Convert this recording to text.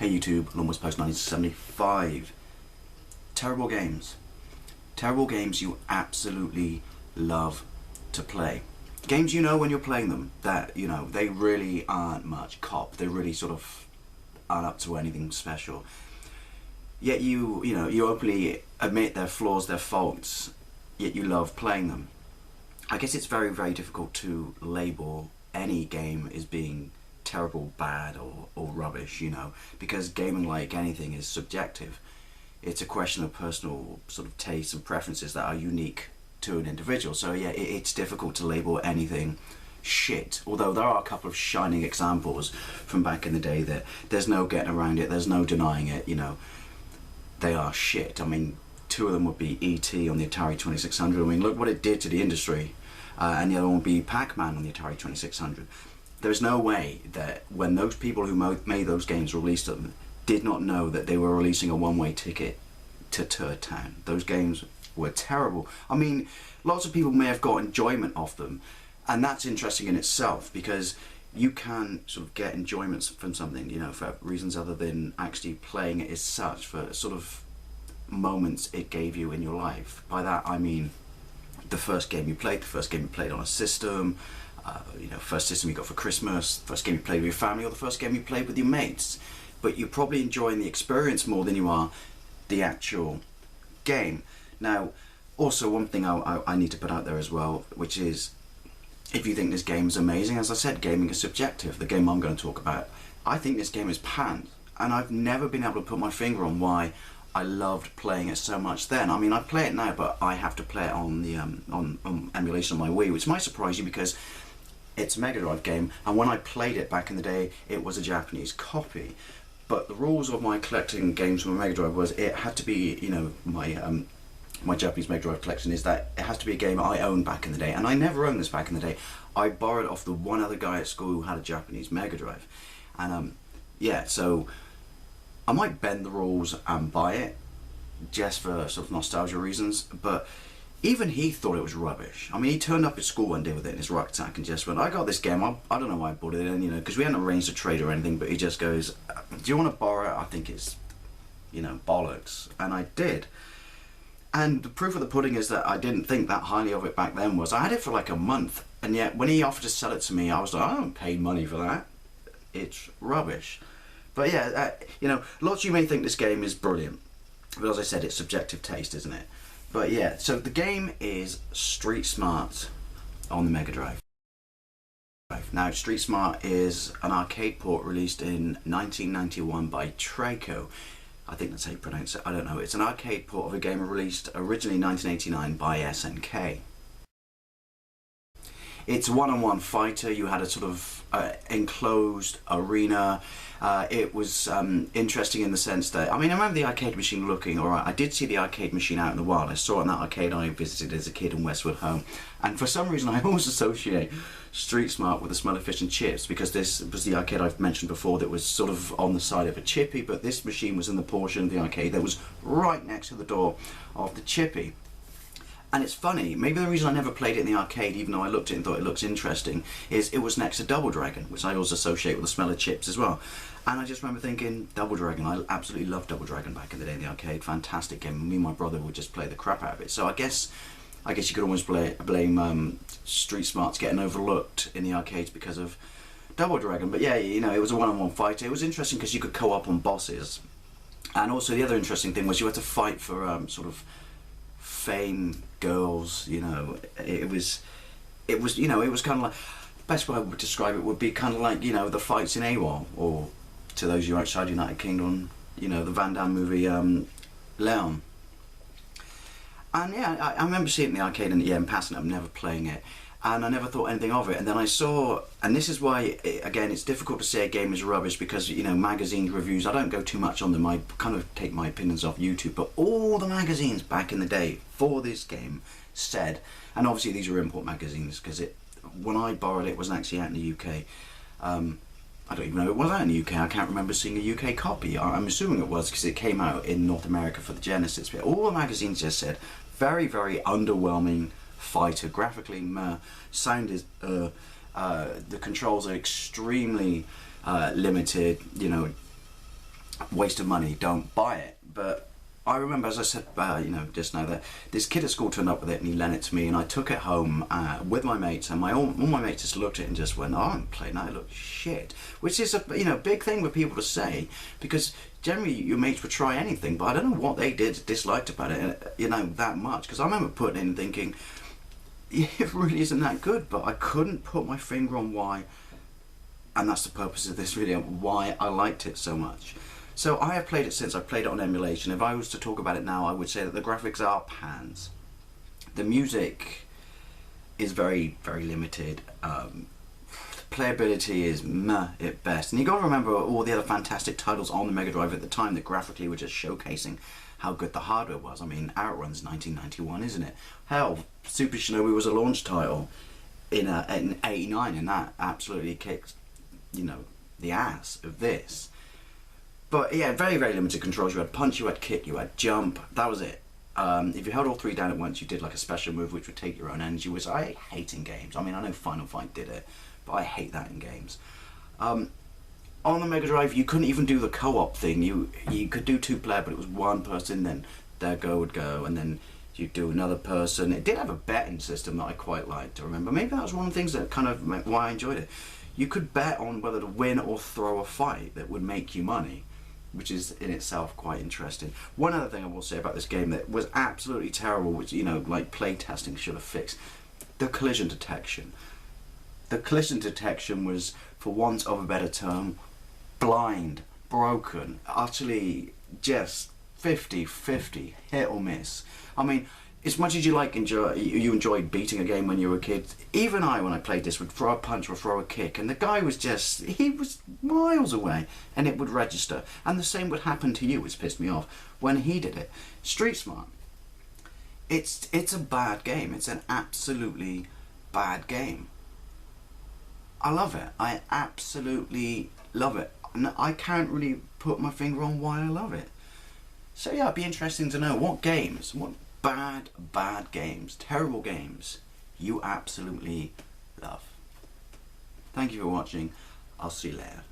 Hey YouTube, Longboys Post 1975. Terrible games. Terrible games you absolutely love to play. Games you know when you're playing them that, you know, they really aren't much cop. They really sort of aren't up to anything special. Yet you openly admit their flaws, their faults, yet you love playing them. I guess it's very, very difficult to label any game as being terrible, bad, or rubbish, you know, because gaming, like anything, is subjective. It's a question of personal sort of tastes and preferences that are unique to an individual. So yeah, it's difficult to label anything shit, although there are a couple of shining examples from back in the day that there's no getting around it, there's no denying it, you know, they are shit. I mean, two of them would be E.T. on the Atari 2600. I mean, look what it did to the industry. And the other one would be Pac-Man on the Atari 2600. There's no way that when those people who made those games released them did not know that they were releasing a one-way ticket to Turd Town. Those games were terrible. I mean, lots of people may have got enjoyment off them, and that's interesting in itself, because you can sort of get enjoyment from something, you know, for reasons other than actually playing it as such, for sort of moments it gave you in your life. By that I mean the first game you played on a system, you know, first system you got for Christmas, first game you played with your family, or the first game you played with your mates. But you're probably enjoying the experience more than you are the actual game. Now, also one thing I need to put out there as well, which is, if you think this game is amazing, as I said, gaming is subjective. The game I'm going to talk about, I think this game is panned, and I've never been able to put my finger on why I loved playing it so much then. I mean, I play it now, but I have to play it on the on emulation on my Wii, which might surprise you because it's a Mega Drive game, and when I played it back in the day, it was a Japanese copy. But the rules of my collecting games from a Mega Drive was it had to be, you know, my Japanese Mega Drive collection is that it has to be a game I owned back in the day, and I never owned this back in the day. I borrowed it off the one other guy at school who had a Japanese Mega Drive, and yeah, so I might bend the rules and buy it just for sort of nostalgia reasons, but even he thought it was rubbish. I mean, he turned up at school one day with it in his rucksack and just went, I got this game, I don't know why I bought it in, you know, because we hadn't arranged a trade or anything, but he just goes, do you want to borrow it? I think it's, you know, bollocks. And I did. And the proof of the pudding is that I didn't think that highly of it back then. Was I had it for like a month, and yet when he offered to sell it to me, I was like, I don't pay money for that. It's rubbish. But yeah, you know, lots of you may think this game is brilliant, but as I said, it's subjective taste, isn't it? But yeah, so the game is Street Smart on the Mega Drive. Now, Street Smart is an arcade port released in 1991 by Traco. I think that's how you pronounce it, I don't know. It's an arcade port of a game released originally in 1989 by SNK. It's a one-on-one fighter. You had a sort of enclosed arena. It was interesting in the sense that, I mean, I remember the arcade machine looking alright. I did see the arcade machine out in the wild. I saw it in that arcade I visited as a kid in Westwood Home. And for some reason I always associate Street Smart with the smell of fish and chips, because this was the arcade I've mentioned before that was sort of on the side of a chippy, but this machine was in the portion of the arcade that was right next to the door of the chippy. And it's funny, maybe the reason I never played it in the arcade, even though I looked at it and thought it looks interesting, is it was next to Double Dragon, which I also associate with the smell of chips as well. And I just remember thinking, Double Dragon, I absolutely loved Double Dragon back in the day in the arcade, fantastic game. Me and my brother would just play the crap out of it. So I guess you could almost blame Street Smart's getting overlooked in the arcades because of Double Dragon. But yeah, you know, it was a one-on-one fighter. It was interesting because you could co-op on bosses. And also the other interesting thing was you had to fight for sort of fame, girls, you know. It was you know, it was kind of like, the best way I would describe it would be kind of like, you know, the fights in AWOL, or to those of you outside United Kingdom, you know, the Van Damme movie Leon. And yeah, I remember seeing it in the arcade and yeah, and passing it, I'm never playing it, and I never thought anything of it. And then I saw, and this is why, again, it's difficult to say a game is rubbish, because, you know, magazine reviews, I don't go too much on them, I kind of take my opinions off YouTube, but all the magazines back in the day for this game said, and obviously these are import magazines, because when I borrowed it, it wasn't actually out in the UK. I don't even know if it was out in the UK, I can't remember seeing a UK copy. I'm assuming it was, because it came out in North America for the Genesis. But all the magazines just said, very, very underwhelming fighter, graphically sound is the controls are extremely limited, you know, waste of money, don't buy it. But I remember, as I said, you know, just now, that this kid at school turned up with it and he lent it to me, and I took it home with my mates, and all my mates just looked at it and just went, "Oh, I'm playing that, it looks shit," which is a, you know, big thing for people to say, because generally your mates would try anything, but I don't know what they disliked about it, you know, that much, because I remember putting it in thinking, yeah, it really isn't that good, but I couldn't put my finger on why, and that's the purpose of this video, why I liked it so much. So I have played it since. I've played it on emulation. If I was to talk about it now, I would say that the graphics are pans. The music is very, very limited. Playability is meh at best. And you got to remember all the other fantastic titles on the Mega Drive at the time that graphically were just showcasing how good the hardware was. I mean, Outrun's 1991, isn't it? Hell, Super Shinobi was a launch title in '89, and that absolutely kicked, you know, the ass of this. But yeah, very, very limited controls. You had punch, you had kick, you had jump. That was it. If you held all three down at once, you did like a special move which would take your own energy, which I hate in games. I mean, I know Final Fight did it, but I hate that in games. On the Mega Drive, you couldn't even do the co-op thing. You could do two-player, but it was one person, then their go would go, and then you'd do another person. It did have a betting system that I quite liked to remember. Maybe that was one of the things that kind of why I enjoyed it. You could bet on whether to win or throw a fight that would make you money, which is in itself quite interesting. One other thing I will say about this game that was absolutely terrible, which, you know, like play testing should have fixed, the collision detection. The collision detection was, for want of a better term, blind, broken, utterly just 50-50, hit or miss. I mean, as much as you enjoyed beating a game when you were a kid, even I, when I played this, would throw a punch or throw a kick, and the guy was just, he was miles away, and it would register. And the same would happen to you, which pissed me off, when he did it. Street Smart. It's a bad game. It's an absolutely bad game. I love it. I absolutely love it. And I can't really put my finger on why I love it. So yeah, it'd be interesting to know what games, what bad games, terrible games, you absolutely love. Thank you for watching. I'll see you later.